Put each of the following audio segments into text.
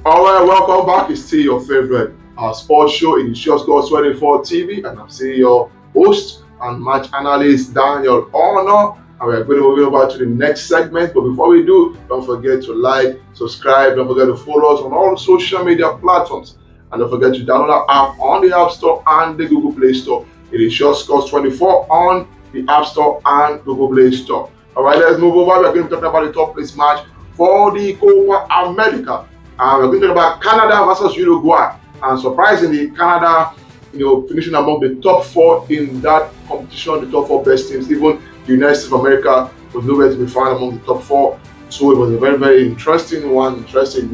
All right, welcome back. It's still your favorite sports show in the Show Scores 24 TV, and I'm still your host and match analyst Daniel Honor. And we're going to move over to the next segment. But before we do, don't forget to like, subscribe, don't forget to follow us on all social media platforms. And don't forget to download our app on the App Store and the Google Play Store. It is Show Scores 24 on the App Store and Google Play Store. All right, let's move over. We're going to be talking about the top place match for the Copa America. We're going to talk about Canada versus Uruguay. And surprisingly, Canada, finishing among the top four in that competition, the top four best teams. Even the United States of America was nowhere to be found among the top four. So it was a very, very interesting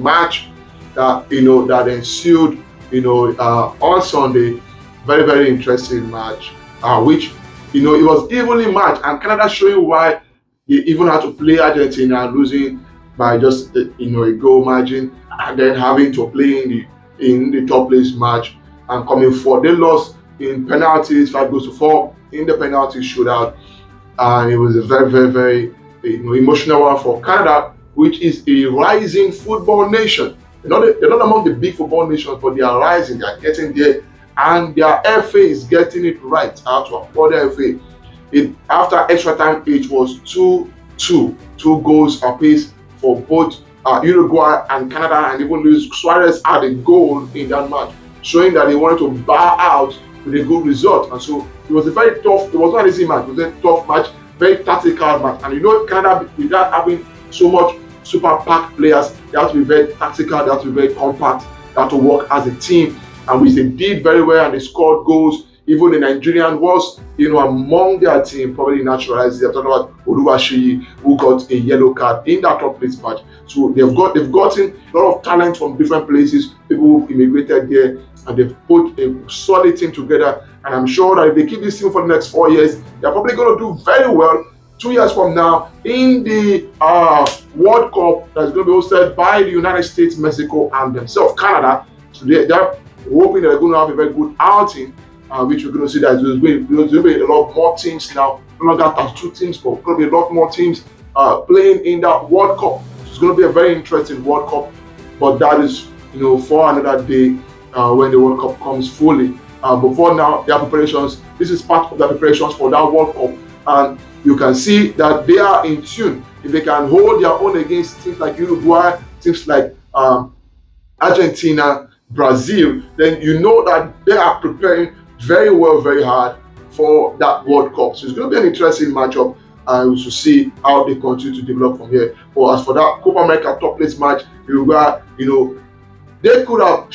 match that that ensued, on Sunday. Very, very interesting match, which it was evenly matched, and Canada showing why they even had to play Argentina, losing by just a goal margin, and then having to play in the top place match and coming forth. They lost in penalties, 5-4 in the penalty shootout, and it was a very, very, very emotional one for Canada, which is a rising football nation. They're not among the big football nations, but they are rising. They are getting there, and their FA is getting it right. I have to applaud their FA. After extra time, it was 2-2, 2 goals apiece for both Uruguay and Canada, and even Luis Suarez had a goal in that match, showing that they wanted to bow out with a good result. And so it was a very tough, it was not an easy match, it was a tough match, very tactical match. And Canada, without having so much super packed players, they have to be very tactical, they have to be very compact, they have to work as a team, and which they did very well, and they scored goals. Even the Nigerian was, among their team, probably naturalized. They're talking about Oluwaseyi, who got a yellow card in that top place match. So they've gotten a lot of talent from different places, people who immigrated there, and they've put a solid team together. And I'm sure that if they keep this team for the next 4 years, they're probably going to do very well 2 years from now in the World Cup that's going to be hosted by the United States, Mexico, and themselves, Canada. So they're hoping that they're going to have a very good outing. Which we're going to see that there's going to be a lot more teams now. No longer 32 teams, but going to be a lot more teams playing in that World Cup. So it's going to be a very interesting World Cup, but that is for another day when the World Cup comes fully. But for now, their preparations. This is part of the preparations for that World Cup, and you can see that they are in tune. If they can hold their own against teams like Uruguay, teams like Argentina, Brazil, then you know that they are preparing very well, very hard for that World Cup. So it's going to be an interesting matchup, and we should see how they continue to develop from here. But as for that Copa America top place match, Uruguay, they could have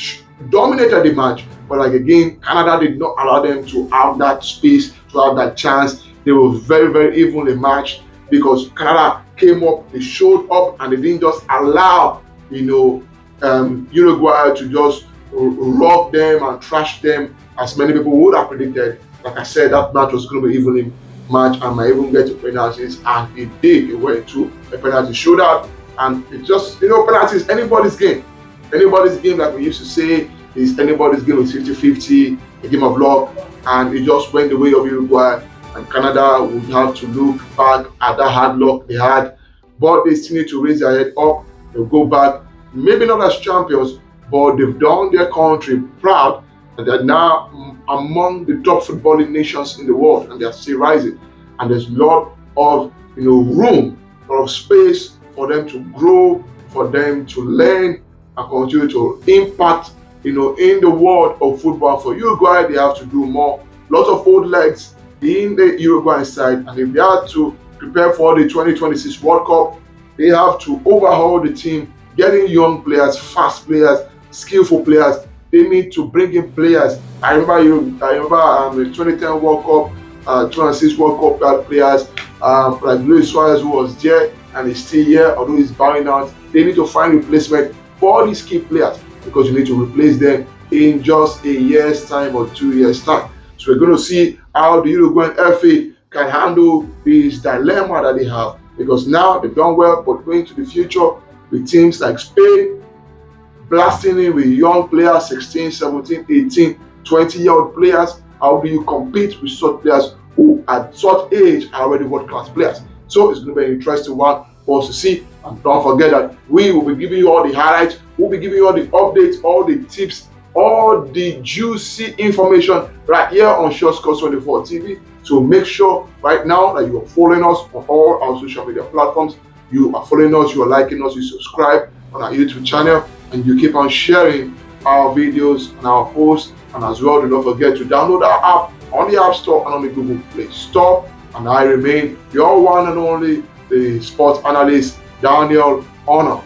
dominated the match, but again, Canada did not allow them to have that space, to have that chance. They were very, very evenly matched because Canada came up, they showed up, and they didn't just allow Uruguay to just rob them and trash them as many people would have predicted. Like I said, that match was going to be evenly match and might even get to penalties, and it did. It went to a penalty shootout, and it just penalties, anybody's game. Anybody's game, like we used to say, is anybody's game. With 50-50, a game of luck, and it just went the way of Uruguay, and Canada would have to look back at that hard luck they had, but they still need to raise their head up. They'll go back, maybe not as champions, but they've done their country proud, and they're now among the top footballing nations in the world, and they're still rising. And there's a lot of room, a lot of space for them to grow, for them to learn and continue to impact in the world of football. For Uruguay, they have to do more. Lots of old legs in the Uruguayan side, and if they have to prepare for the 2026 World Cup, they have to overhaul the team, getting young players, fast players, skillful players. They need to bring in players. I remember the 2010 World Cup, 2006 World Cup players like Luis Suarez, who was there and is still here, although he's bowing out. They need to find replacement for these key players, because you need to replace them in just a year's time or 2 years' time. So we're going to see how the Uruguayan FA can handle this dilemma that they have, because now they've done well, but going to the future with teams like Spain, blasting in with young players, 16, 17, 18, 20-year-old players. How do you compete with such players who at such age are already world-class players? So it's going to be an interesting one for us to see. And don't forget that we will be giving you all the highlights. We'll be giving you all the updates, all the tips, all the juicy information right here on Short Scores 24 TV. So make sure right now that you are following us on all our social media platforms. You are following us, you are liking us, you subscribe on our YouTube channel, and you keep on sharing our videos and our posts. And as well, do not forget to download our app on the App Store and on the Google Play Store. And I remain your one and only, the sports analyst, Daniel Honor.